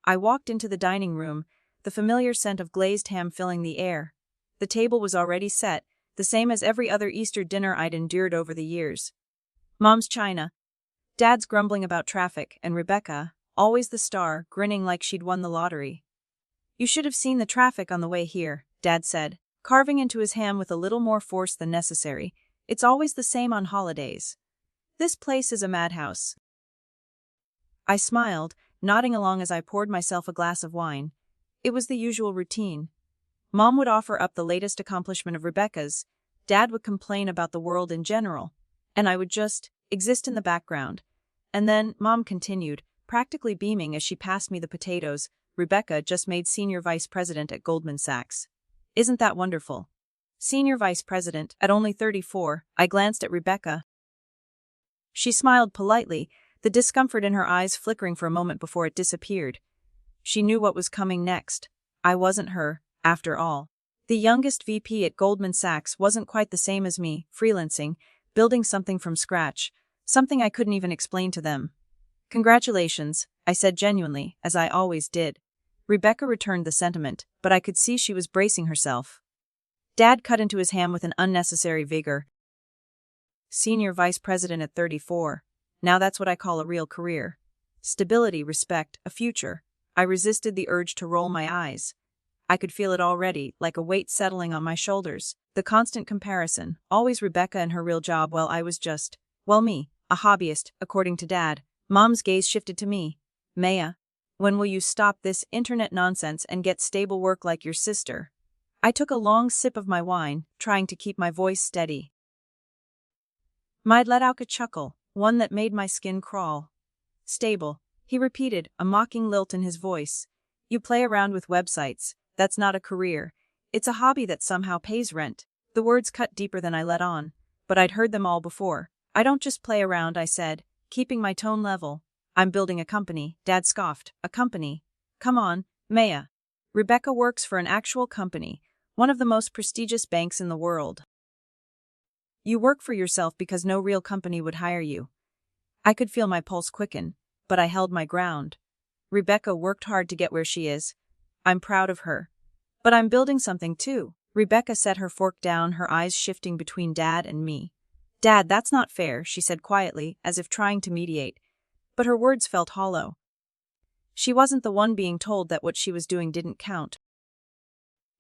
I walked into the dining room, the familiar scent of glazed ham filling the air. The table was already set, the same as every other Easter dinner I'd endured over the years. Mom's china. Dad's grumbling about traffic, and Rebecca, always the star, grinning like she'd won the lottery. "You should have seen the traffic on the way here," Dad said, carving into his ham with a little more force than necessary. "It's always the same on holidays. This place is a madhouse." I smiled, nodding along as I poured myself a glass of wine. It was the usual routine. Mom would offer up the latest accomplishment of Rebecca's, Dad would complain about the world in general, and I would just exist in the background. And then Mom continued, practically beaming as she passed me the potatoes. "Rebecca just made senior vice president at Goldman Sachs. Isn't that wonderful?" Senior vice president, at only 34, I glanced at Rebecca. She smiled politely, the discomfort in her eyes flickering for a moment before it disappeared. She knew what was coming next. I wasn't her, after all. The youngest VP at Goldman Sachs wasn't quite the same as me, freelancing, building something from scratch, something I couldn't even explain to them. "Congratulations," I said genuinely, as I always did. Rebecca returned the sentiment, but I could see she was bracing herself. Dad cut into his ham with an unnecessary vigor. "Senior vice president at 34. Now that's what I call a real career. Stability, respect, a future." I resisted the urge to roll my eyes. I could feel it already, like a weight settling on my shoulders. The constant comparison, always Rebecca and her real job while I was just, well, me, a hobbyist, according to Dad. Mom's gaze shifted to me. "Maya, when will you stop this internet nonsense and get stable work like your sister?" I took a long sip of my wine, trying to keep my voice steady. Ma'd let out a chuckle, one that made my skin crawl. "Stable," he repeated, a mocking lilt in his voice. "You play around with websites. That's not a career. It's a hobby that somehow pays rent." The words cut deeper than I let on, but I'd heard them all before. "I don't just play around," I said, keeping my tone level. "I'm building a company." Dad scoffed. "A company? Come on, Maya. Rebecca works for an actual company, one of the most prestigious banks in the world. You work for yourself because no real company would hire you." I could feel my pulse quicken, but I held my ground. "Rebecca worked hard to get where she is. I'm proud of her. But I'm building something too." Rebecca set her fork down, her eyes shifting between Dad and me. "Dad, that's not fair," she said quietly, as if trying to mediate. But her words felt hollow. She wasn't the one being told that what she was doing didn't count.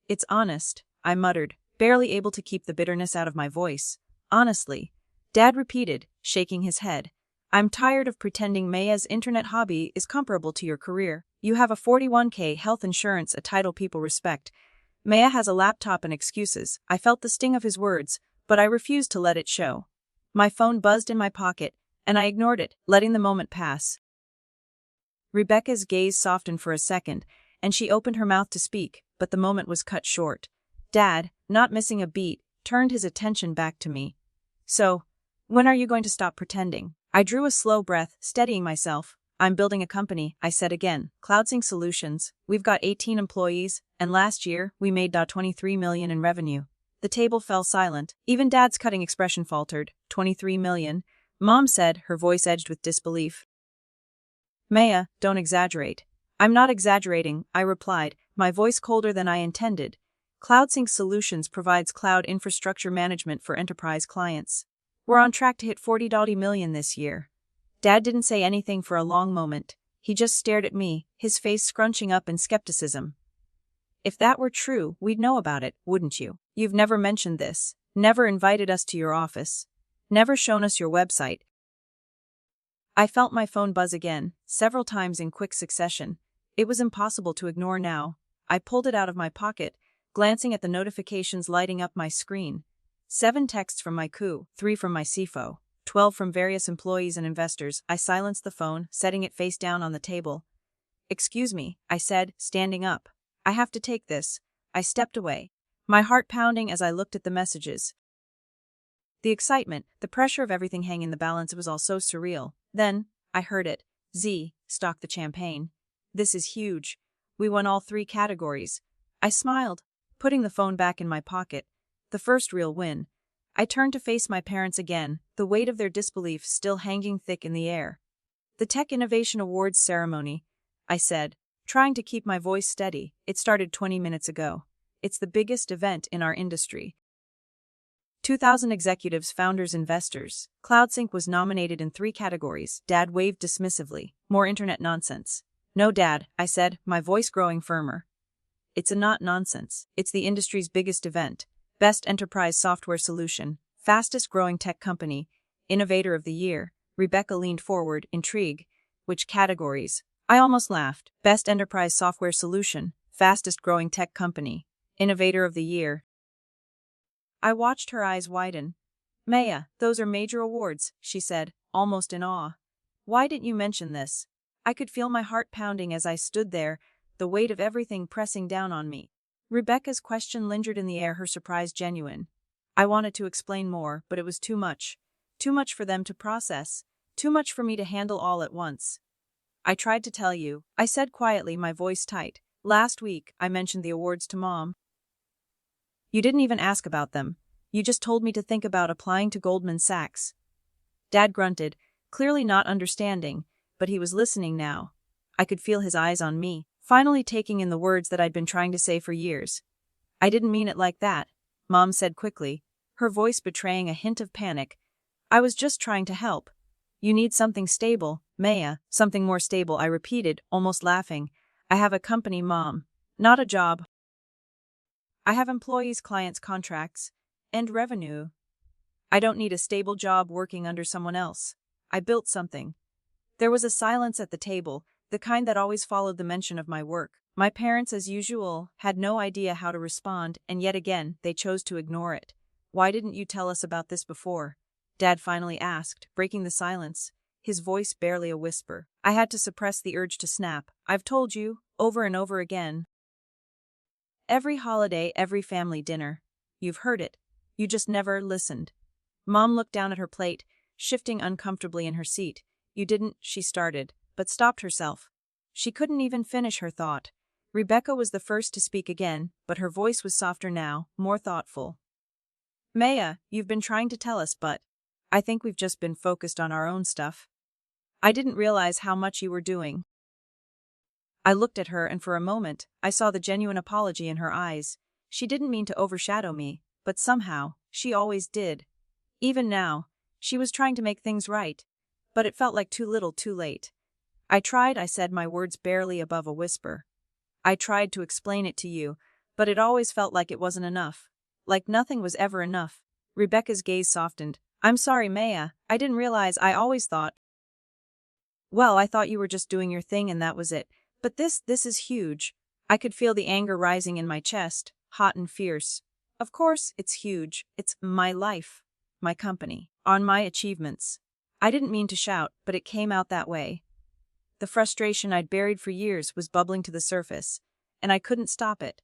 "It's honest," I muttered, barely able to keep the bitterness out of my voice. "Honestly," Dad repeated, shaking his head. "I'm tired of pretending Maya's internet hobby is comparable to your career. You have a 401k, health insurance, a title people respect. Maya has a laptop and excuses." I felt the sting of his words, but I refused to let it show. My phone buzzed in my pocket, and I ignored it, letting the moment pass. Rebecca's gaze softened for a second, and she opened her mouth to speak, but the moment was cut short. Dad, not missing a beat, turned his attention back to me. "So, when are you going to stop pretending?" I drew a slow breath, steadying myself. "I'm building a company," I said again. "CloudSync Solutions. We've got 18 employees, and last year, we made $23 million in revenue." The table fell silent. Even Dad's cutting expression faltered. "23 million? Mom said, her voice edged with disbelief. "Maya, don't exaggerate." "I'm not exaggerating," I replied, my voice colder than I intended. CloudSync Solutions provides cloud infrastructure management for enterprise clients. We're on track to hit $40 million this year. Dad didn't say anything for a long moment. He just stared at me, his face scrunching up in skepticism. "If that were true, we'd know about it, wouldn't you? You've never mentioned this, never invited us to your office, never shown us your website." I felt my phone buzz again, several times in quick succession. It was impossible to ignore now. I pulled it out of my pocket, glancing at the notifications lighting up my screen. 7 texts from my COO, 3 from my CFO, 12 from various employees and investors. I silenced the phone, setting it face down on the table. "Excuse me," I said, standing up. "I have to take this." I stepped away, my heart pounding as I looked at the messages. The excitement, the pressure of everything hang in the balance, it was all so surreal. Then, I heard it. "Z, stock the champagne. This is huge. We won all 3 categories." I smiled, putting the phone back in my pocket. The first real win. I turned to face my parents again, the weight of their disbelief still hanging thick in the air. "The Tech Innovation Awards ceremony," I said, trying to keep my voice steady. It started 20 minutes ago. It's the biggest event in our industry. 2,000 executives, founders, investors. CloudSync was nominated in 3 categories. Dad waved dismissively. More internet nonsense. No, Dad, I said, my voice growing firmer. It's not nonsense. It's the industry's biggest event. Best enterprise software solution. Fastest growing tech company. Innovator of the year. Rebecca leaned forward, intrigued. Which categories? I almost laughed. Best enterprise software solution. Fastest growing tech company. Innovator of the year. I watched her eyes widen. Maya, those are major awards, she said, almost in awe. Why didn't you mention this? I could feel my heart pounding as I stood there, the weight of everything pressing down on me. Rebecca's question lingered in the air, her surprise genuine. I wanted to explain more, but it was too much. Too much for them to process. Too much for me to handle all at once. I tried to tell you, I said quietly, my voice tight. Last week, I mentioned the awards to Mom. You didn't even ask about them. You just told me to think about applying to Goldman Sachs. Dad grunted, clearly not understanding, but he was listening now. I could feel his eyes on me, finally taking in the words that I'd been trying to say for years. I didn't mean it like that, Mom said quickly, her voice betraying a hint of panic. I was just trying to help. You need something stable, Maya, something more stable, I repeated, almost laughing. I have a company, Mom. Not a job. I have employees, clients, contracts, and revenue. I don't need a stable job working under someone else. I built something. There was a silence at the table, the kind that always followed the mention of my work. My parents, as usual, had no idea how to respond, and yet again, they chose to ignore it. Why didn't you tell us about this before? Dad finally asked, breaking the silence, his voice barely a whisper. I had to suppress the urge to snap. I've told you, over and over again. Every holiday, every family dinner. You've heard it. You just never listened. Mom looked down at her plate, shifting uncomfortably in her seat. You didn't, she started, but stopped herself. She couldn't even finish her thought. Rebecca was the first to speak again, but her voice was softer now, more thoughtful. Maya, you've been trying to tell us, but I think we've just been focused on our own stuff. I didn't realize how much you were doing. I looked at her, and for a moment, I saw the genuine apology in her eyes. She didn't mean to overshadow me, but somehow, she always did. Even now, she was trying to make things right, but it felt like too little too late. I tried, I said, my words barely above a whisper. I tried to explain it to you, but it always felt like it wasn't enough. Like nothing was ever enough. Rebecca's gaze softened. I'm sorry, Maya, I didn't realize. I always thought. Well, I thought you were just doing your thing and that was it. But this is huge. I could feel the anger rising in my chest, hot and fierce. Of course, it's huge. It's my life, my company, on my achievements. I didn't mean to shout, but it came out that way. The frustration I'd buried for years was bubbling to the surface, and I couldn't stop it.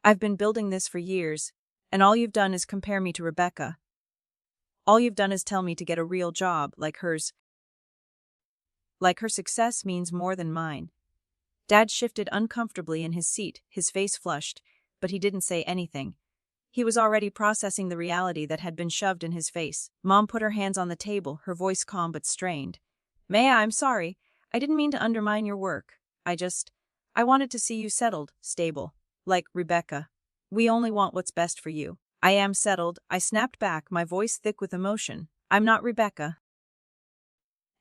I've been building this for years, and all you've done is compare me to Rebecca. All you've done is tell me to get a real job like hers. Like her success means more than mine. Dad shifted uncomfortably in his seat, his face flushed, but he didn't say anything. He was already processing the reality that had been shoved in his face. Mom put her hands on the table, her voice calm but strained. Maya, I'm sorry. I didn't mean to undermine your work. I wanted to see you settled, stable. Like Rebecca. We only want what's best for you. I am settled, I snapped back, my voice thick with emotion. I'm not Rebecca.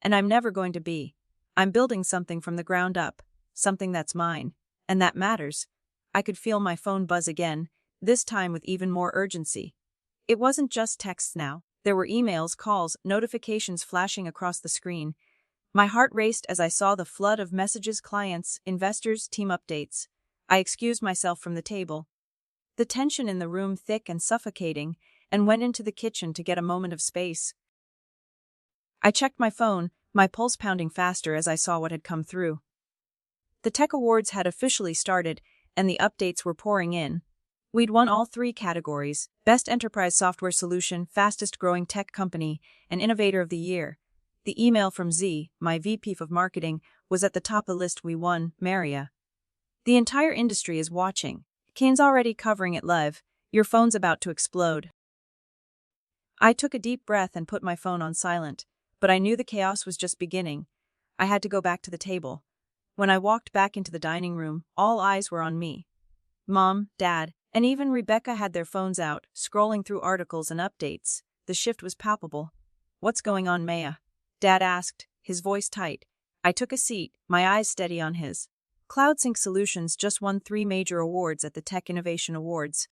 And I'm never going to be. I'm building something from the ground up. Something that's mine. And that matters. I could feel my phone buzz again, this time with even more urgency. It wasn't just texts now. There were emails, calls, notifications flashing across the screen. My heart raced as I saw the flood of messages, clients, investors, team updates. I excused myself from the table. The tension in the room thick and suffocating, and went into the kitchen to get a moment of space. I checked my phone, my pulse pounding faster as I saw what had come through. The tech awards had officially started, and the updates were pouring in. We'd won all 3 categories: Best Enterprise Software Solution, Fastest Growing Tech Company, and Innovator of the Year. The email from Z, my VP of Marketing, was at the top of the list. We won, Maria. The entire industry is watching. Kane's already covering it live. Your phone's about to explode. I took a deep breath and put my phone on silent, but I knew the chaos was just beginning. I had to go back to the table. When I walked back into the dining room, all eyes were on me. Mom, Dad, and even Rebecca had their phones out, scrolling through articles and updates. The shift was palpable. "What's going on, Maya?" Dad asked, his voice tight. I took a seat, my eyes steady on his. CloudSync Solutions just won 3 major awards at the Tech Innovation Awards.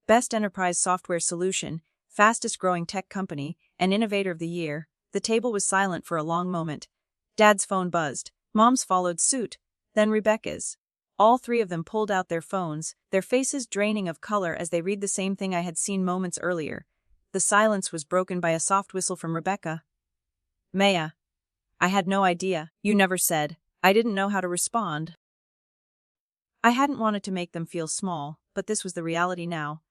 Best Enterprise Software Solution, Fastest Growing Tech Company, and Innovator of the Year. The table was silent for a long moment. Dad's phone buzzed. Mom's followed suit. Then Rebecca's. All 3 of them pulled out their phones, their faces draining of color as they read the same thing I had seen moments earlier. The silence was broken by a soft whistle from Rebecca. "Maya. I had no idea. You never said." I didn't know how to respond. I hadn't wanted to make them feel small, but this was the reality now.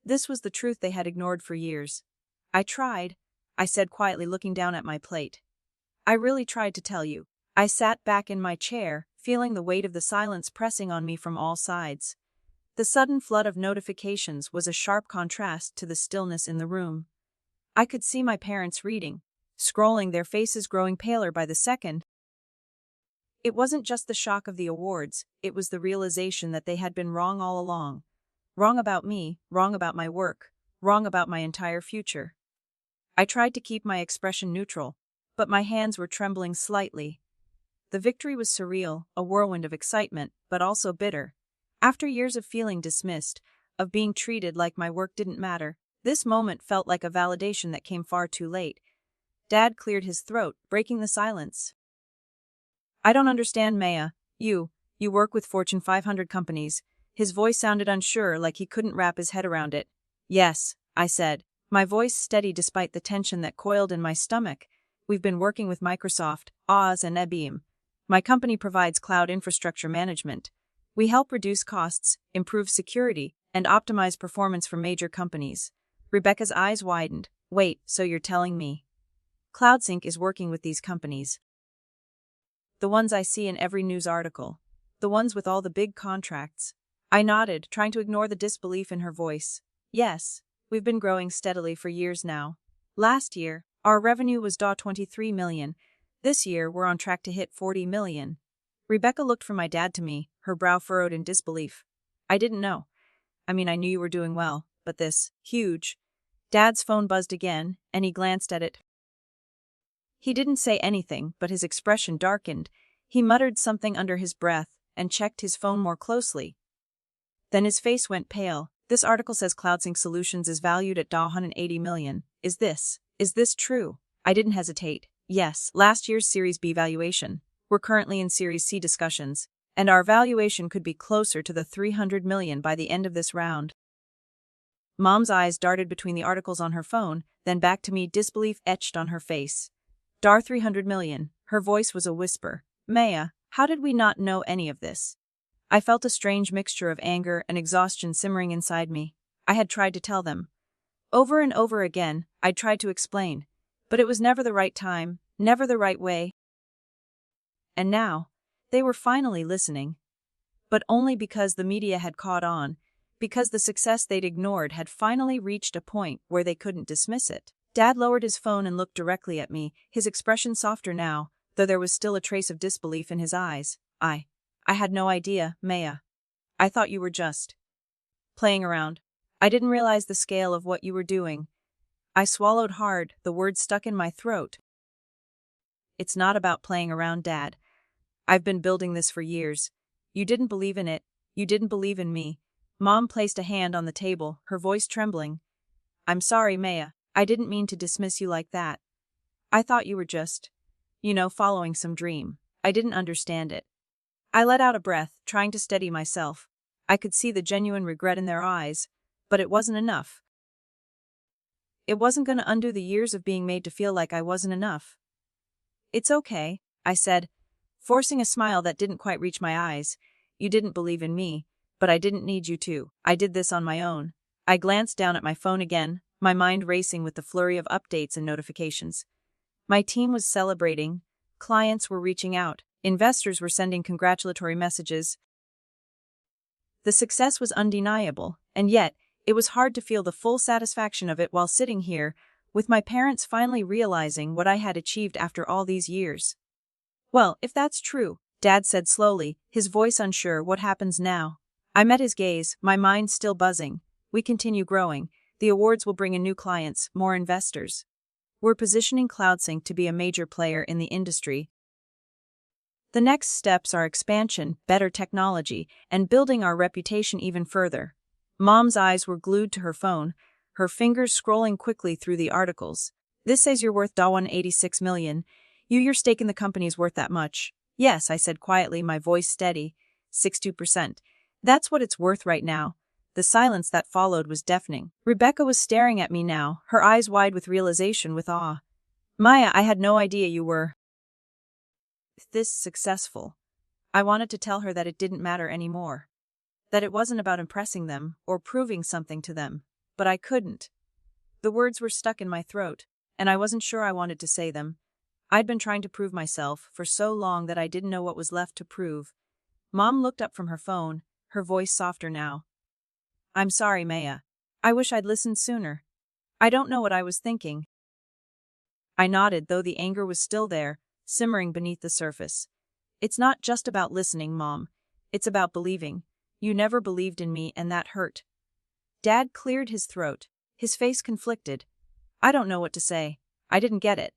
This was the truth they had ignored for years. "I tried," I said quietly, looking down at my plate. "I really tried to tell you." I sat back in my chair, feeling the weight of the silence pressing on me from all sides. The sudden flood of notifications was a sharp contrast to the stillness in the room. I could see my parents reading, scrolling, their faces growing paler by the second. It wasn't just the shock of the awards, it was the realization that they had been wrong all along. Wrong about me, wrong about my work, wrong about my entire future. I tried to keep my expression neutral, but my hands were trembling slightly. The victory was surreal, a whirlwind of excitement, but also bitter. After years of feeling dismissed, of being treated like my work didn't matter, this moment felt like a validation that came far too late. Dad cleared his throat, breaking the silence. "I don't understand, Maya. You work with Fortune 500 companies." His voice sounded unsure, like he couldn't wrap his head around it. "Yes," I said, my voice steady despite the tension that coiled in my stomach. "We've been working with Microsoft, Oz, and IBM. My company provides cloud infrastructure management. We help reduce costs, improve security, and optimize performance for major companies." Rebecca's eyes widened. "Wait, so you're telling me CloudSync is working with these companies? The ones I see in every news article. The ones with all the big contracts?" I nodded, trying to ignore the disbelief in her voice. "Yes, we've been growing steadily for years now. Last year, our revenue was $23 million. This year, we're on track to hit $40 million. Rebecca looked from my dad to me, her brow furrowed in disbelief. "I didn't know. I mean, I knew you were doing well, but this, huge." Dad's phone buzzed again, and he glanced at it. He didn't say anything, but his expression darkened. He muttered something under his breath and checked his phone more closely. Then his face went pale. "This article says CloudSync Solutions is valued at $180 million. Is this true?" I didn't hesitate. "Yes, last year's Series B valuation. We're currently in Series C discussions, and our valuation could be closer to the $300 million by the end of this round." Mom's eyes darted between the articles on her phone, then back to me, disbelief etched on her face. $300 million. Her voice was a whisper. "Maya, how did we not know any of this?" I felt a strange mixture of anger and exhaustion simmering inside me. I had tried to tell them. Over and over again, I'd tried to explain. But it was never the right time, never the right way. And now, they were finally listening. But only because the media had caught on, because the success they'd ignored had finally reached a point where they couldn't dismiss it. Dad lowered his phone and looked directly at me, his expression softer now, though there was still a trace of disbelief in his eyes. I had no idea, Maya. I thought you were just playing around. I didn't realize the scale of what you were doing." I swallowed hard, the words stuck in my throat. "It's not about playing around, Dad. I've been building this for years. You didn't believe in it. You didn't believe in me." Mom placed a hand on the table, her voice trembling. "I'm sorry, Maya. I didn't mean to dismiss you like that. I thought you were just, following some dream. I didn't understand it." I let out a breath, trying to steady myself. I could see the genuine regret in their eyes, but it wasn't enough. It wasn't going to undo the years of being made to feel like I wasn't enough. "It's okay," I said, forcing a smile that didn't quite reach my eyes. "You didn't believe in me, but I didn't need you to. I did this on my own." I glanced down at my phone again, my mind racing with the flurry of updates and notifications. My team was celebrating, clients were reaching out, investors were sending congratulatory messages. The success was undeniable, and yet, it was hard to feel the full satisfaction of it while sitting here, with my parents finally realizing what I had achieved after all these years. "Well, if that's true, Dad said slowly, his voice unsure. What happens now? I met his gaze, my mind still buzzing. We continue growing. The awards will bring in new clients, more investors. We're positioning CloudSync to be a major player in the industry. The next steps are expansion, better technology, and building our reputation even further. Mom's eyes were glued to her phone, her fingers scrolling quickly through the articles. This says you're worth $186 million. Your stake in the company is worth that much. Yes, I said quietly, my voice steady. 62%. That's what it's worth right now. The silence that followed was deafening. Rebecca was staring at me now, her eyes wide with realization, with awe. Maya, I had no idea you were this successful. I wanted to tell her that it didn't matter anymore. That it wasn't about impressing them or proving something to them. But I couldn't. The words were stuck in my throat, and I wasn't sure I wanted to say them. I'd been trying to prove myself for so long that I didn't know what was left to prove. Mom looked up from her phone, her voice softer now. I'm sorry, Maya. I wish I'd listened sooner. I don't know what I was thinking. I nodded, though the anger was still there, simmering beneath the surface. It's not just about listening, Mom. It's about believing. You never believed in me, and that hurt. Dad cleared his throat, his face conflicted. I don't know what to say. I didn't get it.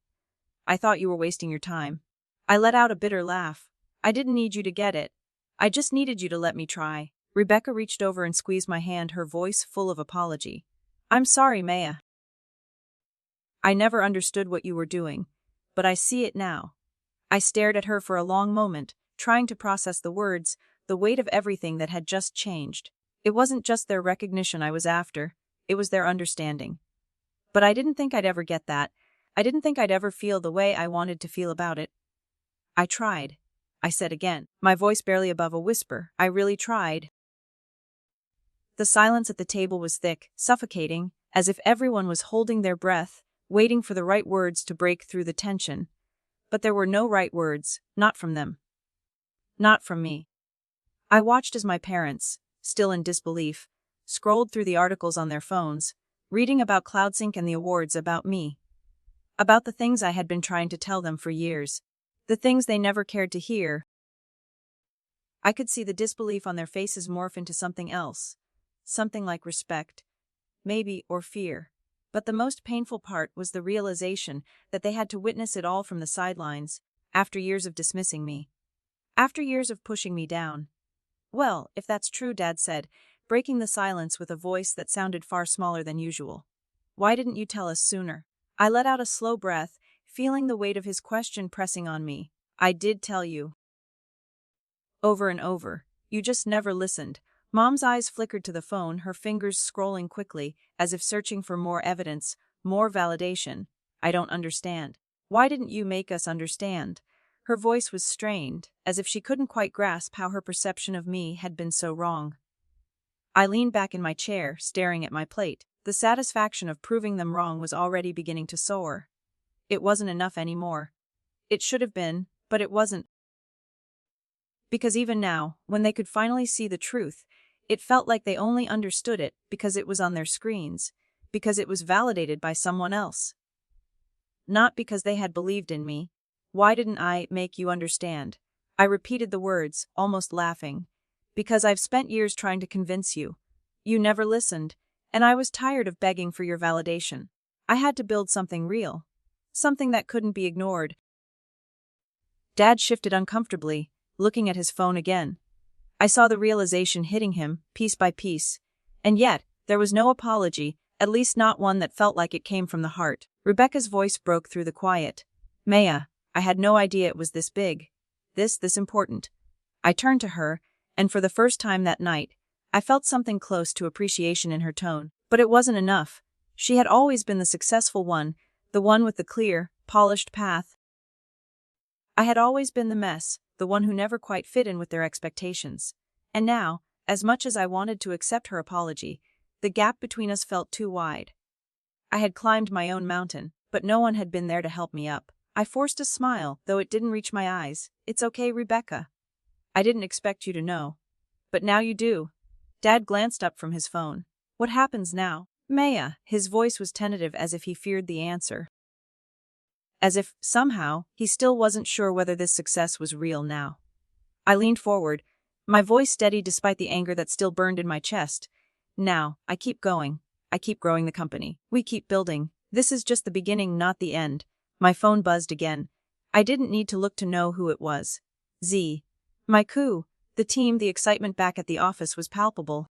I thought you were wasting your time. I let out a bitter laugh. I didn't need you to get it. I just needed you to let me try. Rebecca reached over and squeezed my hand, her voice full of apology. I'm sorry, Maya. I never understood what you were doing, but I see it now. I stared at her for a long moment, trying to process the words, the weight of everything that had just changed. It wasn't just their recognition I was after, it was their understanding. But I didn't think I'd ever get that. I didn't think I'd ever feel the way I wanted to feel about it. I tried, I said again, my voice barely above a whisper. I really tried. The silence at the table was thick, suffocating, as if everyone was holding their breath, waiting for the right words to break through the tension. But there were no right words, not from them. Not from me. I watched as my parents, still in disbelief, scrolled through the articles on their phones, reading about CloudSync and the awards, about me. About the things I had been trying to tell them for years. The things they never cared to hear. I could see the disbelief on their faces morph into something else. Something like respect, maybe, or fear. But the most painful part was the realization that they had to witness it all from the sidelines, after years of dismissing me. After years of pushing me down. Well, if that's true, Dad said, breaking the silence with a voice that sounded far smaller than usual. Why didn't you tell us sooner? I let out a slow breath, feeling the weight of his question pressing on me. I did tell you. Over and over. You just never listened. Mom's eyes flickered to the phone, her fingers scrolling quickly, as if searching for more evidence, more validation. I don't understand. Why didn't you make us understand? Her voice was strained, as if she couldn't quite grasp how her perception of me had been so wrong. I leaned back in my chair, staring at my plate. The satisfaction of proving them wrong was already beginning to soar. It wasn't enough anymore. It should have been, but it wasn't. Because even now, when they could finally see the truth, it felt like they only understood it because it was on their screens, because it was validated by someone else. Not because they had believed in me. Why didn't I make you understand? I repeated the words, almost laughing. Because I've spent years trying to convince you. You never listened, and I was tired of begging for your validation. I had to build something real. Something that couldn't be ignored. Dad shifted uncomfortably, looking at his phone again. I saw the realization hitting him, piece by piece. And yet, there was no apology, at least not one that felt like it came from the heart. Rebecca's voice broke through the quiet. Maya, I had no idea it was this big. This important. I turned to her, and for the first time that night, I felt something close to appreciation in her tone. But it wasn't enough. She had always been the successful one, the one with the clear, polished path. I had always been the mess, the one who never quite fit in with their expectations. And now, as much as I wanted to accept her apology, the gap between us felt too wide. I had climbed my own mountain, but no one had been there to help me up. I forced a smile, though it didn't reach my eyes. It's okay, Rebecca. I didn't expect you to know. But now you do. Dad glanced up from his phone. What happens now? Maya, his voice was tentative, as if he feared the answer. As if, somehow, he still wasn't sure whether this success was real now. I leaned forward, my voice steady despite the anger that still burned in my chest. Now, I keep going. I keep growing the company. We keep building. This is just the beginning, not the end. My phone buzzed again. I didn't need to look to know who it was. Z. My coup. The team, the excitement back at the office was palpable.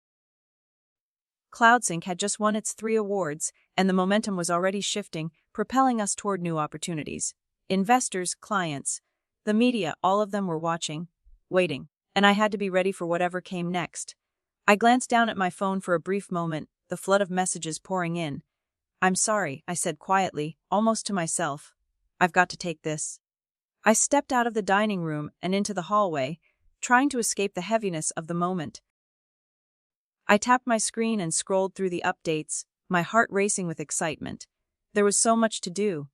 CloudSync had just won its 3 awards, and the momentum was already shifting, propelling us toward new opportunities. Investors, clients, the media, all of them were watching, waiting, and I had to be ready for whatever came next. I glanced down at my phone for a brief moment, the flood of messages pouring in. "I'm sorry," I said quietly, almost to myself. "I've got to take this." I stepped out of the dining room and into the hallway, trying to escape the heaviness of the moment. I tapped my screen and scrolled through the updates, my heart racing with excitement. There was so much to do,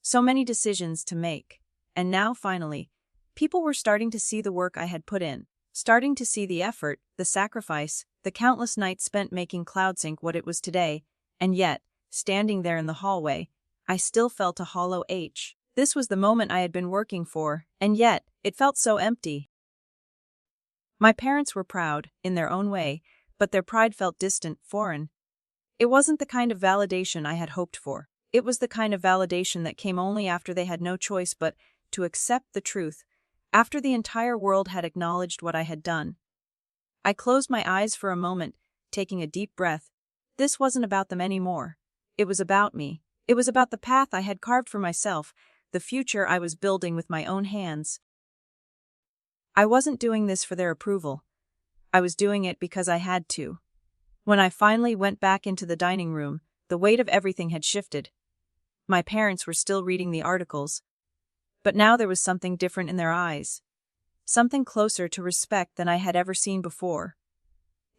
so many decisions to make. And now, finally, people were starting to see the work I had put in, starting to see the effort, the sacrifice, the countless nights spent making CloudSync what it was today, and yet, standing there in the hallway, I still felt a hollow ache. This was the moment I had been working for, and yet, it felt so empty. My parents were proud, in their own way, but their pride felt distant, foreign. It wasn't the kind of validation I had hoped for. It was the kind of validation that came only after they had no choice but to accept the truth, after the entire world had acknowledged what I had done. I closed my eyes for a moment, taking a deep breath. This wasn't about them anymore. It was about me. It was about the path I had carved for myself, the future I was building with my own hands. I wasn't doing this for their approval. I was doing it because I had to. When I finally went back into the dining room, the weight of everything had shifted. My parents were still reading the articles, but now there was something different in their eyes. Something closer to respect than I had ever seen before.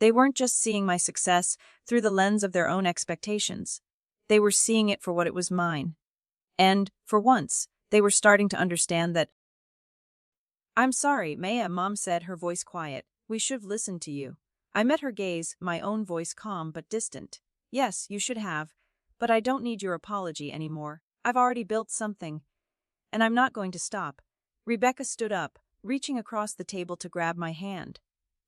They weren't just seeing my success through the lens of their own expectations. They were seeing it for what it was mine. And, for once, they were starting to understand that. "I'm sorry, Maya," Mom said, her voice quiet. "We should have listened to you." I met her gaze, my own voice calm but distant. "Yes, you should have, but I don't need your apology anymore. I've already built something, and I'm not going to stop." Rebecca stood up, reaching across the table to grab my hand.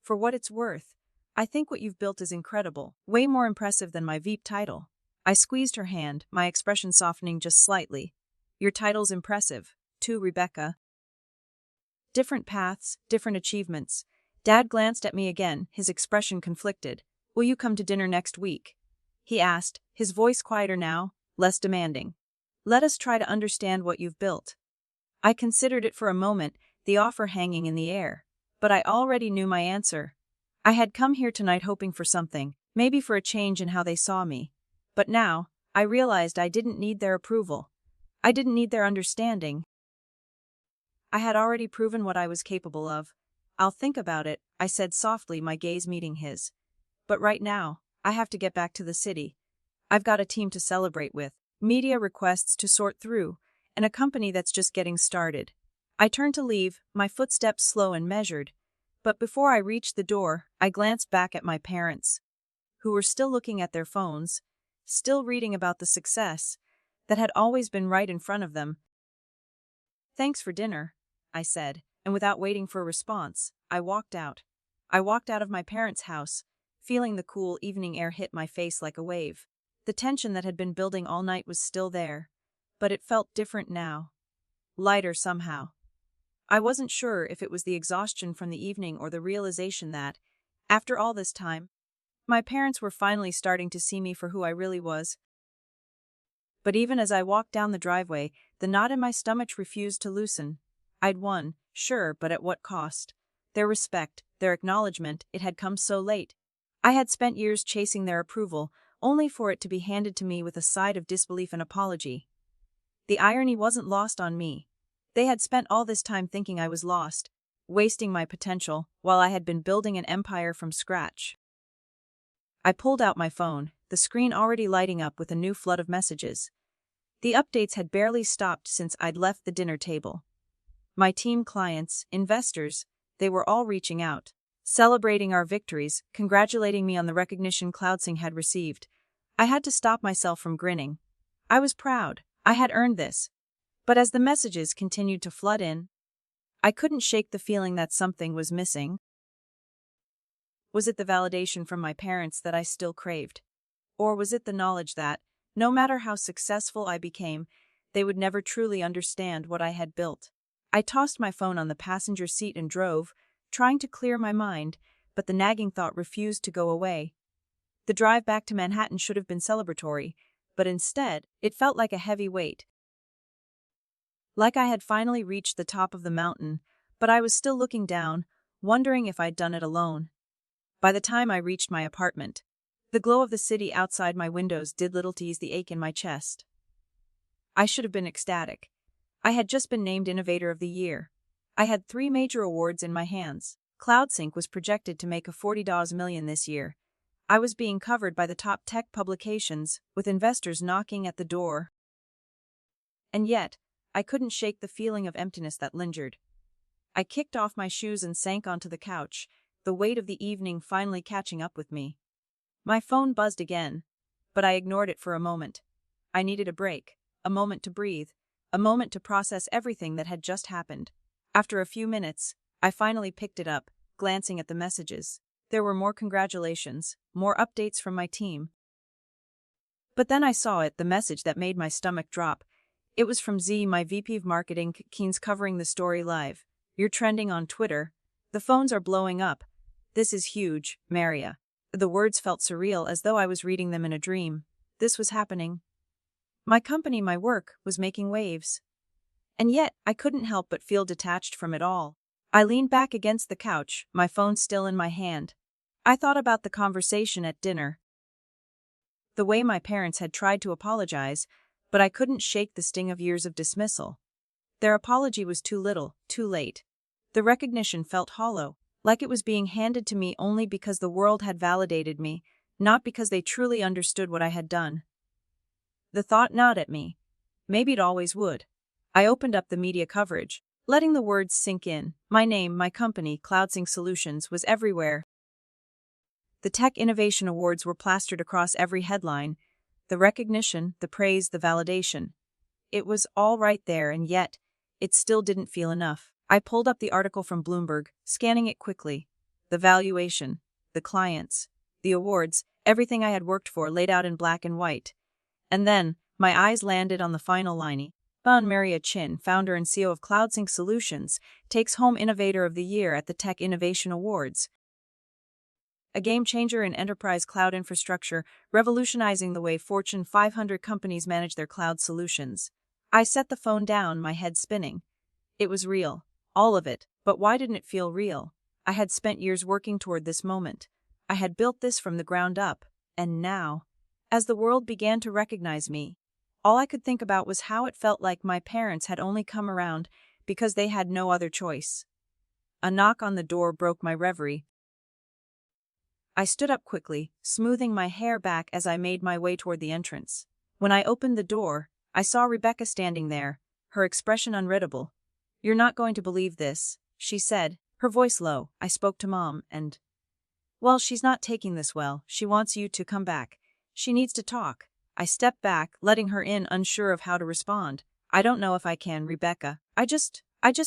"For what it's worth, I think what you've built is incredible, way more impressive than my VIP title." I squeezed her hand, my expression softening just slightly. "Your title's impressive, too, Rebecca." Different paths, different achievements. Dad glanced at me again, his expression conflicted. "Will you come to dinner next week?" he asked, his voice quieter now, less demanding. "Let us try to understand what you've built." I considered it for a moment, the offer hanging in the air. But I already knew my answer. I had come here tonight hoping for something, maybe for a change in how they saw me. But now, I realized I didn't need their approval. I didn't need their understanding. I had already proven what I was capable of. "I'll think about it," I said softly, my gaze meeting his. "But right now, I have to get back to the city. I've got a team to celebrate with, media requests to sort through, and a company that's just getting started." I turned to leave, my footsteps slow and measured. But before I reached the door, I glanced back at my parents, who were still looking at their phones, still reading about the success that had always been right in front of them. "Thanks for dinner," I said, and without waiting for a response, I walked out. I walked out of my parents' house, feeling the cool evening air hit my face like a wave. The tension that had been building all night was still there, but it felt different now. Lighter somehow. I wasn't sure if it was the exhaustion from the evening or the realization that, after all this time, my parents were finally starting to see me for who I really was. But even as I walked down the driveway, the knot in my stomach refused to loosen. I'd won, sure, but at what cost? Their respect, their acknowledgement, it had come so late. I had spent years chasing their approval, only for it to be handed to me with a side of disbelief and apology. The irony wasn't lost on me. They had spent all this time thinking I was lost, wasting my potential, while I had been building an empire from scratch. I pulled out my phone, the screen already lighting up with a new flood of messages. The updates had barely stopped since I'd left the dinner table. My team, clients, investors, they were all reaching out, celebrating our victories, congratulating me on the recognition CloudSync had received. I had to stop myself from grinning. I was proud. I had earned this. But as the messages continued to flood in, I couldn't shake the feeling that something was missing. Was it the validation from my parents that I still craved? Or was it the knowledge that, no matter how successful I became, they would never truly understand what I had built? I tossed my phone on the passenger seat and drove, trying to clear my mind, but the nagging thought refused to go away. The drive back to Manhattan should have been celebratory, but instead, it felt like a heavy weight. Like I had finally reached the top of the mountain, but I was still looking down, wondering if I'd done it alone. By the time I reached my apartment, the glow of the city outside my windows did little to ease the ache in my chest. I should have been ecstatic. I had just been named Innovator of the Year. I had 3 major awards in my hands. CloudSync was projected to make a $40 million this year. I was being covered by the top tech publications, with investors knocking at the door. And yet, I couldn't shake the feeling of emptiness that lingered. I kicked off my shoes and sank onto the couch, the weight of the evening finally catching up with me. My phone buzzed again, but I ignored it for a moment. I needed a break, a moment to breathe, a moment to process everything that had just happened. After a few minutes, I finally picked it up, glancing at the messages. There were more congratulations, more updates from my team. But then I saw it, the message that made my stomach drop. It was from Z, my VP of Marketing. Keen's covering the story live. You're trending on Twitter. The phones are blowing up. This is huge, Maria. The words felt surreal, as though I was reading them in a dream. This was happening. My company, my work, was making waves. And yet, I couldn't help but feel detached from it all. I leaned back against the couch, my phone still in my hand. I thought about the conversation at dinner. The way my parents had tried to apologize, but I couldn't shake the sting of years of dismissal. Their apology was too little, too late. The recognition felt hollow, like it was being handed to me only because the world had validated me, not because they truly understood what I had done. The thought gnawed at me. Maybe it always would. I opened up the media coverage, letting the words sink in. My name, my company, CloudSync Solutions, was everywhere. The Tech Innovation Awards were plastered across every headline. The recognition, the praise, the validation. It was all right there, and yet, it still didn't feel enough. I pulled up the article from Bloomberg, scanning it quickly. The valuation, the clients, the awards, everything I had worked for laid out in black and white. And then, my eyes landed on the final line. Maria Chin, founder and CEO of CloudSync Solutions, takes home Innovator of the Year at the Tech Innovation Awards. A game-changer in enterprise cloud infrastructure, revolutionizing the way Fortune 500 companies manage their cloud solutions. I set the phone down, my head spinning. It was real. All of it. But why didn't it feel real? I had spent years working toward this moment. I had built this from the ground up. And now, as the world began to recognize me, all I could think about was how it felt like my parents had only come around because they had no other choice. A knock on the door broke my reverie. I stood up quickly, smoothing my hair back as I made my way toward the entrance. When I opened the door, I saw Rebecca standing there, her expression unreadable. "You're not going to believe this," she said, her voice low. I spoke to Mom, and... "Well, she's not taking this well. She wants you to come back. She needs to talk." I stepped back, letting her in, unsure of how to respond. "I don't know if I can, Rebecca. I just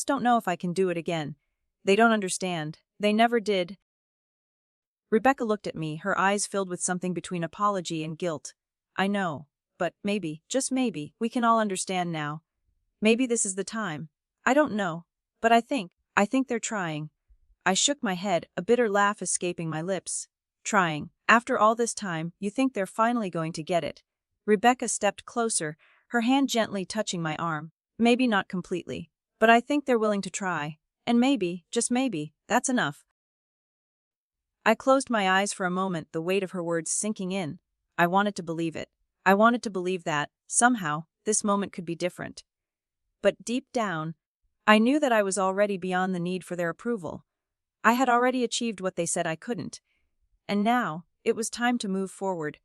don't know if I can do it again. They don't understand. They never did." Rebecca looked at me, her eyes filled with something between apology and guilt. "I know. But maybe, just maybe, we can all understand now. Maybe this is the time. I don't know. But I think they're trying." I shook my head, a bitter laugh escaping my lips. "Trying. After all this time, you think they're finally going to get it?" Rebecca stepped closer, her hand gently touching my arm. "Maybe not completely. But I think they're willing to try. And maybe, just maybe, that's enough." I closed my eyes for a moment, the weight of her words sinking in. I wanted to believe it. I wanted to believe that, somehow, this moment could be different. But deep down, I knew that I was already beyond the need for their approval. I had already achieved what they said I couldn't. And now, it was time to move forward.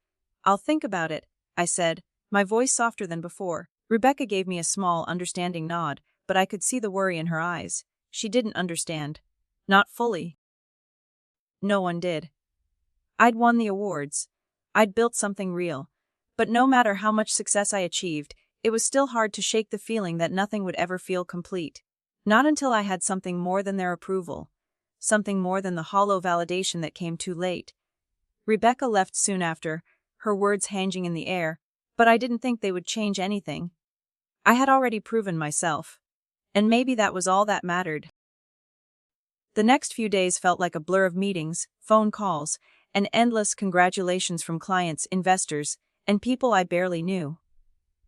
"I'll think about it," I said, my voice softer than before. Rebecca gave me a small, understanding nod, but I could see the worry in her eyes. She didn't understand. Not fully. No one did. I'd won the awards. I'd built something real. But no matter how much success I achieved, it was still hard to shake the feeling that nothing would ever feel complete. Not until I had something more than their approval. Something more than the hollow validation that came too late. Rebecca left soon after, her words hanging in the air, but I didn't think they would change anything. I had already proven myself. And maybe that was all that mattered. The next few days felt like a blur of meetings, phone calls, and endless congratulations from clients, investors, and people I barely knew.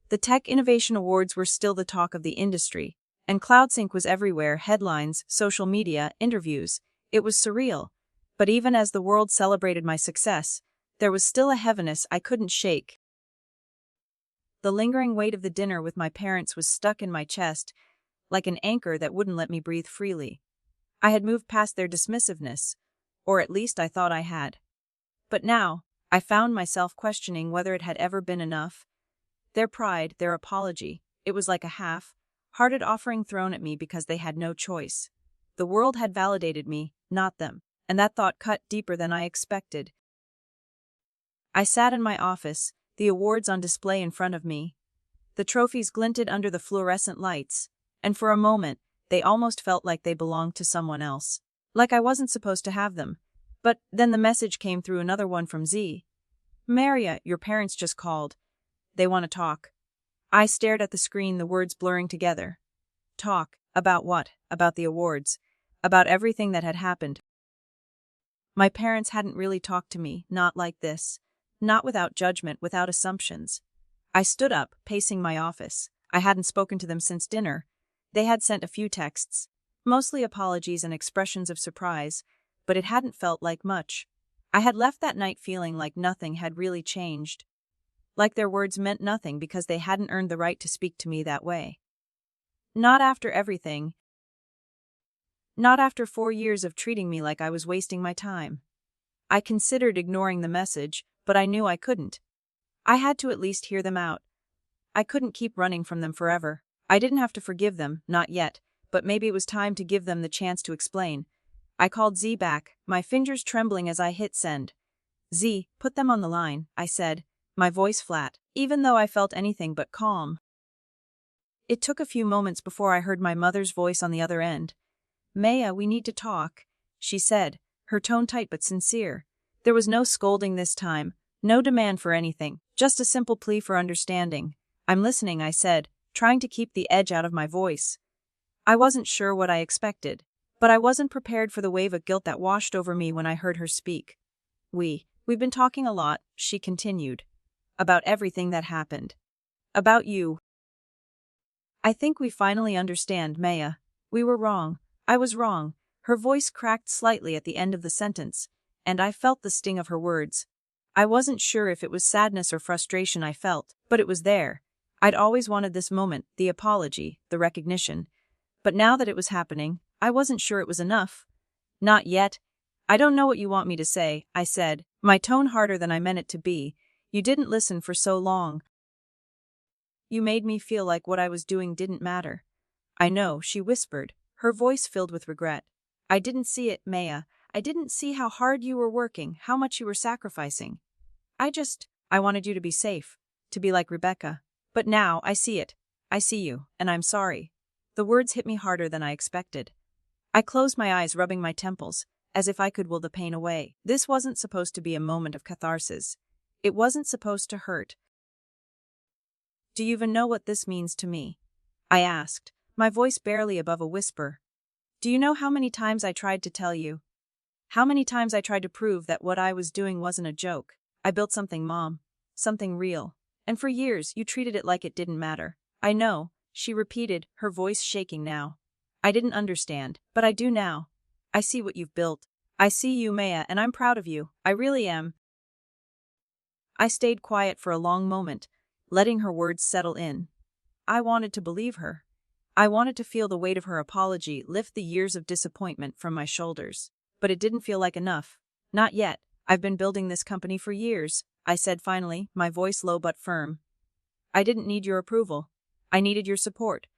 The Tech Innovation Awards were still the talk of the industry, and CloudSync was everywhere: headlines, social media, interviews. It was surreal. But even as the world celebrated my success, there was still a heaviness I couldn't shake. The lingering weight of the dinner with my parents was stuck in my chest, like an anchor that wouldn't let me breathe freely. I had moved past their dismissiveness, or at least I thought I had. But now, I found myself questioning whether it had ever been enough. Their pride, their apology, it was like a half-hearted offering thrown at me because they had no choice. The world had validated me, not them, and that thought cut deeper than I expected. I sat in my office, the awards on display in front of me. The trophies glinted under the fluorescent lights, and for a moment, they almost felt like they belonged to someone else. Like I wasn't supposed to have them. But then the message came through, another one from Z. "Maria, your parents just called. They want to talk." I stared at the screen, the words blurring together. Talk? About what? About the awards. About everything that had happened. My parents hadn't really talked to me, not like this. Not without judgment, without assumptions. I stood up, pacing my office. I hadn't spoken to them since dinner. They had sent a few texts, mostly apologies and expressions of surprise, but it hadn't felt like much. I had left that night feeling like nothing had really changed. Like their words meant nothing because they hadn't earned the right to speak to me that way. Not after everything. Not after 4 years of treating me like I was wasting my time. I considered ignoring the message, but I knew I couldn't. I had to at least hear them out. I couldn't keep running from them forever. I didn't have to forgive them, not yet, but maybe it was time to give them the chance to explain. I called Z back, my fingers trembling as I hit send. "Z, put them on the line," I said, my voice flat, even though I felt anything but calm. It took a few moments before I heard my mother's voice on the other end. "Maya, we need to talk," she said, her tone tight but sincere. There was no scolding this time, no demand for anything, just a simple plea for understanding. "I'm listening," I said, trying to keep the edge out of my voice. I wasn't sure what I expected, but I wasn't prepared for the wave of guilt that washed over me when I heard her speak. We've been talking a lot," she continued. "About everything that happened. About you. I think we finally understand, Maya. We were wrong. I was wrong." Her voice cracked slightly at the end of the sentence, and I felt the sting of her words. I wasn't sure if it was sadness or frustration I felt, but it was there. I'd always wanted this moment, the apology, the recognition. But now that it was happening, I wasn't sure it was enough. "Not yet. I don't know what you want me to say," I said, my tone harder than I meant it to be. "You didn't listen for so long. You made me feel like what I was doing didn't matter." "I know," she whispered, her voice filled with regret. "I didn't see it, Maya. I didn't see how hard you were working, how much you were sacrificing. I wanted you to be safe, to be like Rebecca. But now, I see it. I see you, and I'm sorry." The words hit me harder than I expected. I closed my eyes, rubbing my temples, as if I could will the pain away. This wasn't supposed to be a moment of catharsis. It wasn't supposed to hurt. "Do you even know what this means to me?" I asked, my voice barely above a whisper. "Do you know how many times I tried to tell you? How many times I tried to prove that what I was doing wasn't a joke? I built something, Mom. Something real. And for years, you treated it like it didn't matter." "I know," she repeated, her voice shaking now. "I didn't understand, but I do now. I see what you've built. I see you, Maya, and I'm proud of you. I really am." I stayed quiet for a long moment, letting her words settle in. I wanted to believe her. I wanted to feel the weight of her apology lift the years of disappointment from my shoulders. But it didn't feel like enough. "Not yet. I've been building this company for years," I said finally, my voice low but firm. "I didn't need your approval. I needed your support.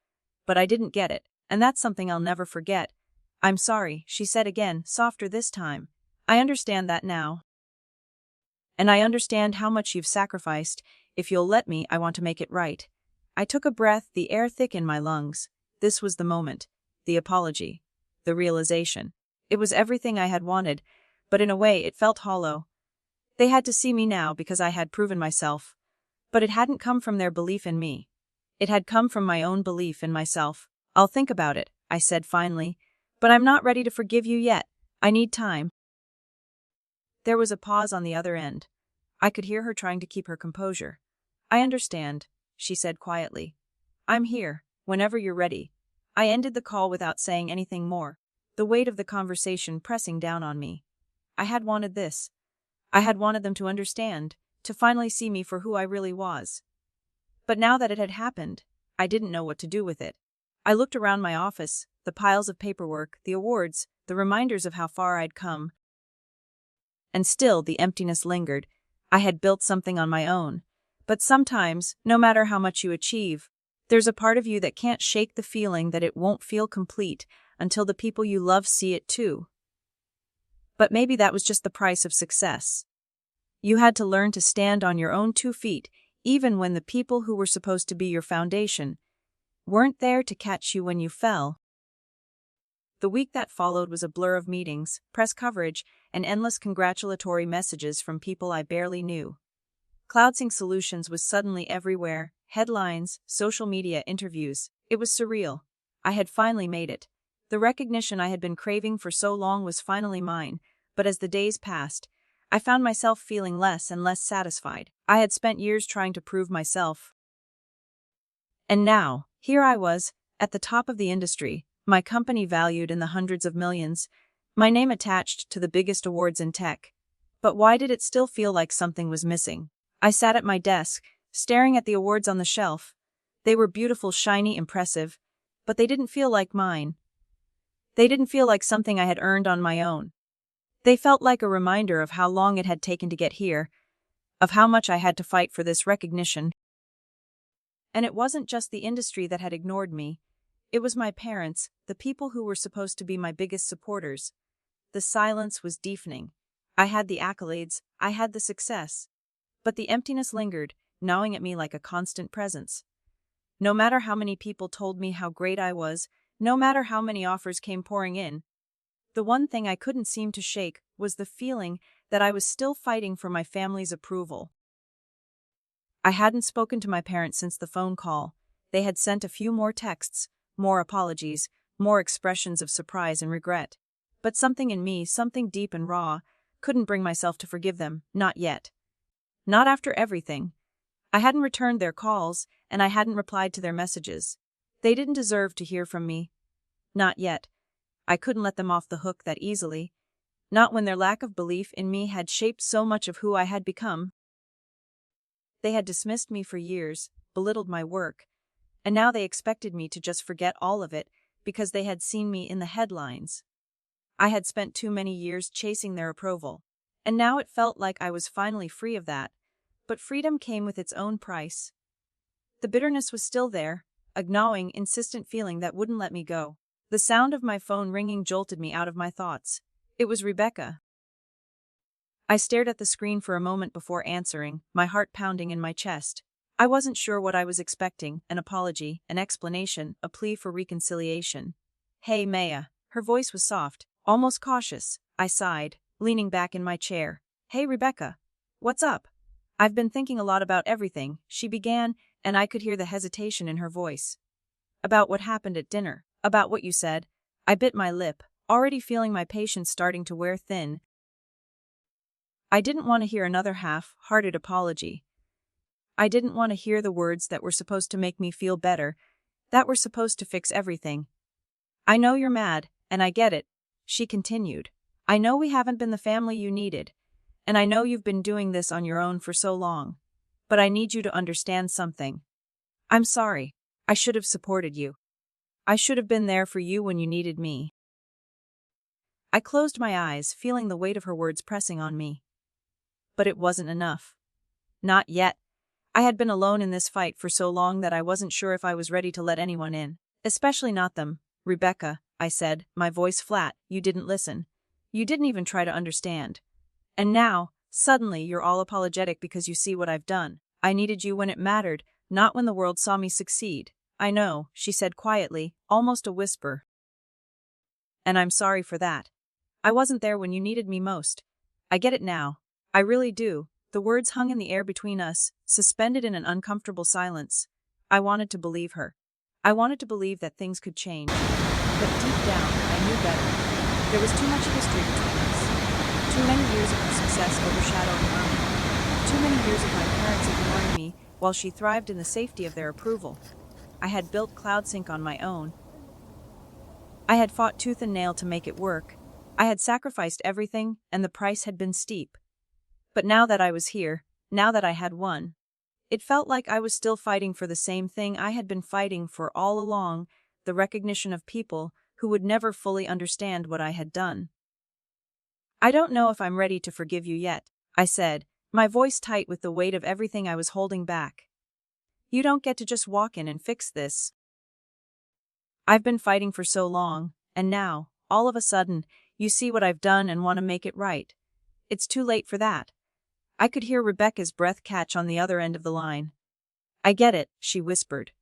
But I didn't get it, and that's something I'll never forget." "I'm sorry," she said again, softer this time. "I understand that now. And I understand how much you've sacrificed. If you'll let me, I want to make it right." I took a breath, the air thick in my lungs. This was the moment. the apology, the realization. It was everything I had wanted, but in a way it felt hollow. They had to see me now because I had proven myself. But it hadn't come from their belief in me. It had come from my own belief in myself. "I'll think about it," I said finally. "But I'm not ready to forgive you yet. I need time." There was a pause on the other end. I could hear her trying to keep her composure. "I understand," she said quietly. "I'm here, whenever you're ready." I ended the call without saying anything more, the weight of the conversation pressing down on me. I had wanted this. I had wanted them to understand, to finally see me for who I really was. But now that it had happened, I didn't know what to do with it. I looked around my office, the piles of paperwork, the awards, the reminders of how far I'd come. And still the emptiness lingered. I had built something on my own. But sometimes, no matter how much you achieve, there's a part of you that can't shake the feeling that it won't feel complete until the people you love see it too. But maybe that was just the price of success. You had to learn to stand on your own 2 feet, even when the people who were supposed to be your foundation weren't there to catch you when you fell. The week that followed was a blur of meetings, press coverage, and endless congratulatory messages from people I barely knew. CloudSync Solutions was suddenly everywhere, headlines, social media, interviews. It was surreal. I had finally made it. The recognition I had been craving for so long was finally mine, but as the days passed, I found myself feeling less and less satisfied. I had spent years trying to prove myself. And now, here I was, at the top of the industry, my company valued in the hundreds of millions, my name attached to the biggest awards in tech. But why did it still feel like something was missing? I sat at my desk, staring at the awards on the shelf. They were beautiful, shiny, impressive, but they didn't feel like mine. They didn't feel like something I had earned on my own. They felt like a reminder of how long it had taken to get here, of how much I had to fight for this recognition. And it wasn't just the industry that had ignored me. It was my parents, the people who were supposed to be my biggest supporters. The silence was deafening. I had the accolades, I had the success. But the emptiness lingered, gnawing at me like a constant presence. No matter how many people told me how great I was, no matter how many offers came pouring in, the one thing I couldn't seem to shake was the feeling that I was still fighting for my family's approval. I hadn't spoken to my parents since the phone call. They had sent a few more texts, more apologies, more expressions of surprise and regret. But something in me, something deep and raw, couldn't bring myself to forgive them, not yet. Not after everything. I hadn't returned their calls, and I hadn't replied to their messages. They didn't deserve to hear from me. Not yet. I couldn't let them off the hook that easily. Not when their lack of belief in me had shaped so much of who I had become. They had dismissed me for years, belittled my work, and now they expected me to just forget all of it because they had seen me in the headlines. I had spent too many years chasing their approval, and now it felt like I was finally free of that. But freedom came with its own price. The bitterness was still there, a gnawing, insistent feeling that wouldn't let me go. The sound of my phone ringing jolted me out of my thoughts. It was Rebecca. I stared at the screen for a moment before answering, my heart pounding in my chest. I wasn't sure what I was expecting, an apology, an explanation, a plea for reconciliation. "Hey, Maya." Her voice was soft, almost cautious. I sighed, leaning back in my chair. "Hey, Rebecca. What's up?" "I've been thinking a lot about everything," she began, and I could hear the hesitation in her voice. "About what happened at dinner. About what you said." I bit my lip, already feeling my patience starting to wear thin. I didn't want to hear another half-hearted apology. I didn't want to hear the words that were supposed to make me feel better, that were supposed to fix everything. "I know you're mad, and I get it," she continued. "I know we haven't been the family you needed, and I know you've been doing this on your own for so long. But I need you to understand something. I'm sorry. I should have supported you. I should have been there for you when you needed me." I closed my eyes, feeling the weight of her words pressing on me. But it wasn't enough. Not yet. I had been alone in this fight for so long that I wasn't sure if I was ready to let anyone in. Especially not them. "Rebecca," I said, my voice flat, "you didn't listen. You didn't even try to understand. And now, suddenly you're all apologetic because you see what I've done. I needed you when it mattered, not when the world saw me succeed." "I know," she said quietly, almost a whisper. And I'm sorry for that. I wasn't there when you needed me most. I get it now. I really do. The words hung in the air between us, suspended in an uncomfortable silence. I wanted to believe her. I wanted to believe that things could change. But deep down, I knew better. There was too much history between us. Too many years of her success overshadowing mine. Too many years of my parents ignoring me while she thrived in the safety of their approval. I had built CloudSync on my own. I had fought tooth and nail to make it work. I had sacrificed everything, and the price had been steep. But now that I was here, now that I had won, it felt like I was still fighting for the same thing I had been fighting for all along, the recognition of people who would never fully understand what I had done. I don't know if I'm ready to forgive you yet, I said, my voice tight with the weight of everything I was holding back. You don't get to just walk in and fix this. I've been fighting for so long, and now, all of a sudden, you see what I've done and want to make it right. It's too late for that. I could hear Rebecca's breath catch on the other end of the line. I get it, she whispered.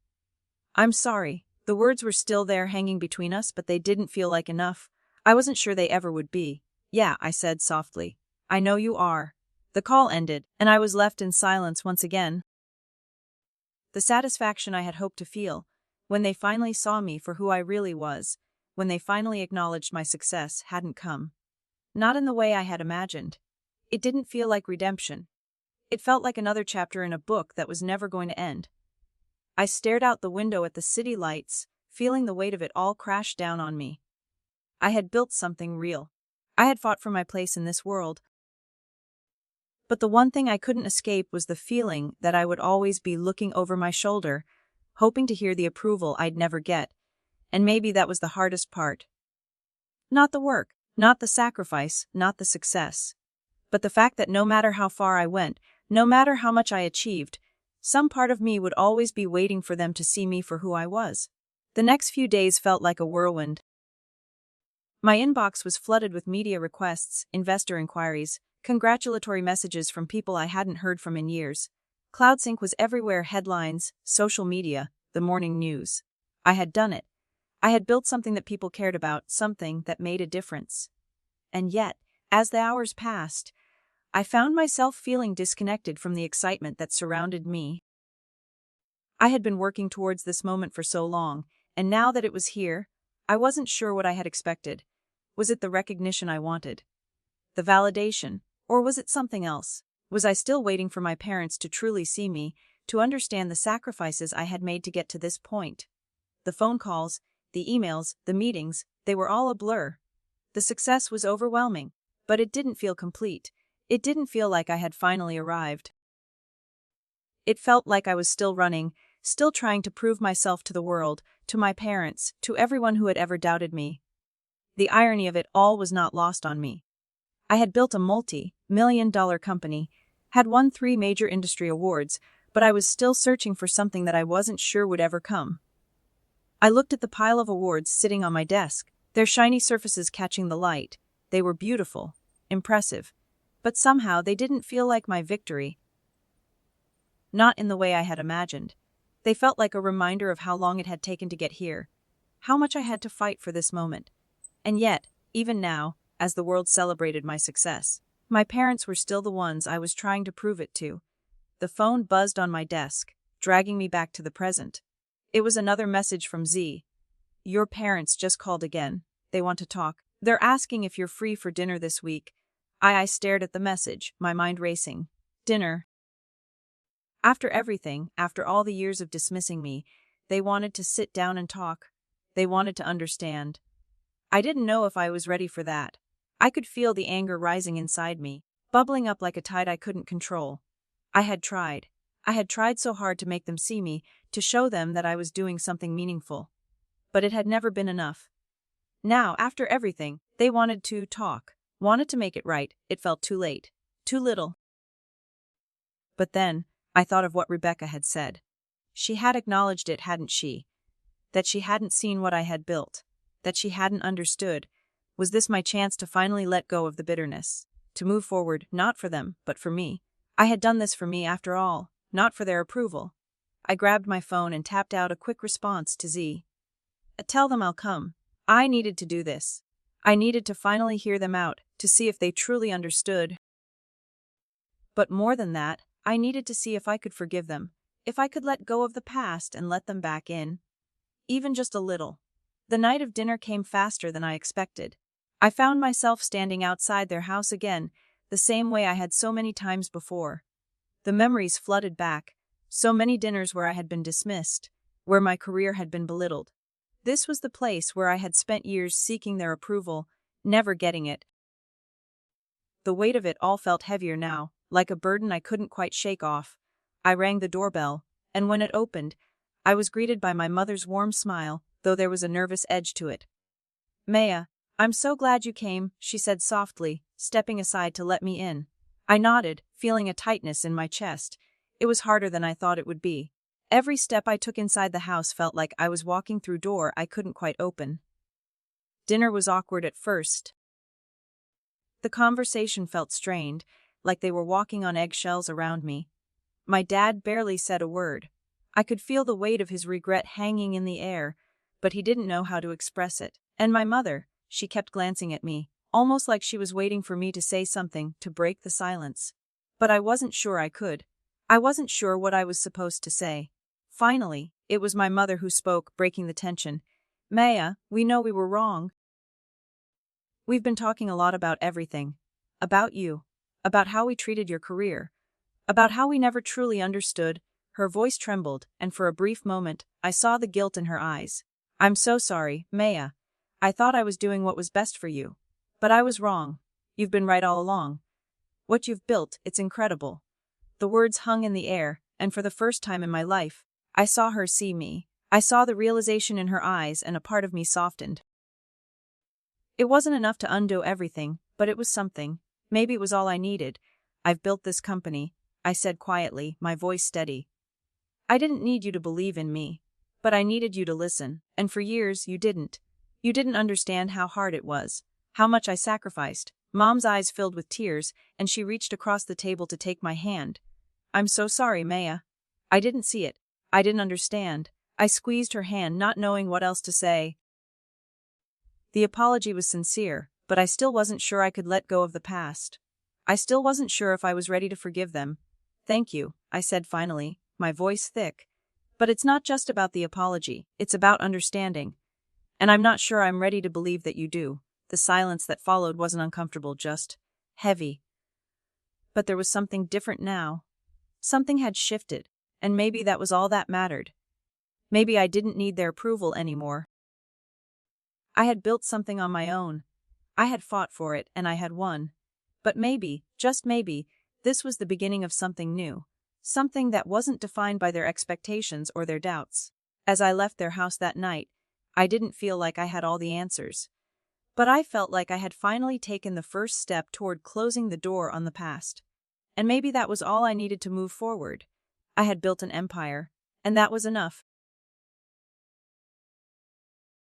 I'm sorry. The words were still there hanging between us, but they didn't feel like enough. I wasn't sure they ever would be. Yeah, I said softly. I know you are. The call ended, and I was left in silence once again. The satisfaction I had hoped to feel, when they finally saw me for who I really was, when they finally acknowledged my success, hadn't come. Not in the way I had imagined. It didn't feel like redemption. It felt like another chapter in a book that was never going to end. I stared out the window at the city lights, feeling the weight of it all crash down on me. I had built something real. I had fought for my place in this world. But the one thing I couldn't escape was the feeling that I would always be looking over my shoulder, hoping to hear the approval I'd never get. And maybe that was the hardest part. Not the work, not the sacrifice, not the success. But the fact that no matter how far I went, no matter how much I achieved, some part of me would always be waiting for them to see me for who I was. The next few days felt like a whirlwind. My inbox was flooded with media requests, investor inquiries, congratulatory messages from people I hadn't heard from in years. CloudSync was everywhere: headlines, social media, the morning news. I had done it. I had built something that people cared about, something that made a difference. And yet, as the hours passed, I found myself feeling disconnected from the excitement that surrounded me. I had been working towards this moment for so long, and now that it was here, I wasn't sure what I had expected. Was it the recognition I wanted? The validation? Or was it something else? Was I still waiting for my parents to truly see me, to understand the sacrifices I had made to get to this point? The phone calls, the emails, the meetings, they were all a blur. The success was overwhelming, but it didn't feel complete. It didn't feel like I had finally arrived. It felt like I was still running, still trying to prove myself to the world, to my parents, to everyone who had ever doubted me. The irony of it all was not lost on me. I had built a multi-million-dollar company, had won 3 major industry awards, but I was still searching for something that I wasn't sure would ever come. I looked at the pile of awards sitting on my desk, their shiny surfaces catching the light. They were beautiful, impressive, but somehow they didn't feel like my victory. Not in the way I had imagined. They felt like a reminder of how long it had taken to get here, how much I had to fight for this moment. And yet, even now, as the world celebrated my success, my parents were still the ones I was trying to prove it to. The phone buzzed on my desk, dragging me back to the present. It was another message from Z. Your parents just called again. They want to talk. They're asking if you're free for dinner this week. I stared at the message, my mind racing. Dinner. After everything, after all the years of dismissing me, they wanted to sit down and talk. They wanted to understand. I didn't know if I was ready for that. I could feel the anger rising inside me, bubbling up like a tide I couldn't control. I had tried. I had tried so hard to make them see me, to show them that I was doing something meaningful. But it had never been enough. Now, after everything, they wanted to talk, wanted to make it right. It felt too late, too little. But then, I thought of what Rebecca had said. She had acknowledged it, hadn't she? That she hadn't seen what I had built, that she hadn't understood. Was this my chance to finally let go of the bitterness? To move forward, not for them, but for me? I had done this for me after all, not for their approval. I grabbed my phone and tapped out a quick response to Z. Tell them I'll come. I needed to do this. I needed to finally hear them out, to see if they truly understood. But more than that, I needed to see if I could forgive them, if I could let go of the past and let them back in. Even just a little. The night of dinner came faster than I expected. I found myself standing outside their house again, the same way I had so many times before. The memories flooded back, so many dinners where I had been dismissed, where my career had been belittled. This was the place where I had spent years seeking their approval, never getting it. The weight of it all felt heavier now, like a burden I couldn't quite shake off. I rang the doorbell, and when it opened, I was greeted by my mother's warm smile, though there was a nervous edge to it. "Maya, I'm so glad you came," she said softly, stepping aside to let me in. I nodded, feeling a tightness in my chest. It was harder than I thought it would be. Every step I took inside the house felt like I was walking through a door I couldn't quite open. Dinner was awkward at first. The conversation felt strained, like they were walking on eggshells around me. My dad barely said a word. I could feel the weight of his regret hanging in the air, but he didn't know how to express it. And my mother, she kept glancing at me, almost like she was waiting for me to say something to break the silence. But I wasn't sure I could. I wasn't sure what I was supposed to say. Finally, it was my mother who spoke, breaking the tension. "Maya, we know we were wrong. We've been talking a lot about everything. About you. About how we treated your career. About how we never truly understood." Her voice trembled, and for a brief moment, I saw the guilt in her eyes. "I'm so sorry, Maya. I thought I was doing what was best for you. But I was wrong. You've been right all along. What you've built, it's incredible." The words hung in the air, and for the first time in my life, I saw her see me. I saw the realization in her eyes, and a part of me softened. It wasn't enough to undo everything, but it was something. Maybe it was all I needed. "I've built this company," I said quietly, my voice steady. "I didn't need you to believe in me. But I needed you to listen, and for years you didn't. You didn't understand how hard it was, how much I sacrificed." Mom's eyes filled with tears, and she reached across the table to take my hand. "I'm so sorry, Maya. I didn't see it. I didn't understand." I squeezed her hand, not knowing what else to say. The apology was sincere, but I still wasn't sure I could let go of the past. I still wasn't sure if I was ready to forgive them. "Thank you," I said finally, my voice thick. "But it's not just about the apology, it's about understanding. And I'm not sure I'm ready to believe that you do." The silence that followed wasn't uncomfortable, just heavy. But there was something different now. Something had shifted, and maybe that was all that mattered. Maybe I didn't need their approval anymore. I had built something on my own. I had fought for it, and I had won. But maybe, just maybe, this was the beginning of something new. Something that wasn't defined by their expectations or their doubts. As I left their house that night, I didn't feel like I had all the answers. But I felt like I had finally taken the first step toward closing the door on the past. And maybe that was all I needed to move forward. I had built an empire, and that was enough.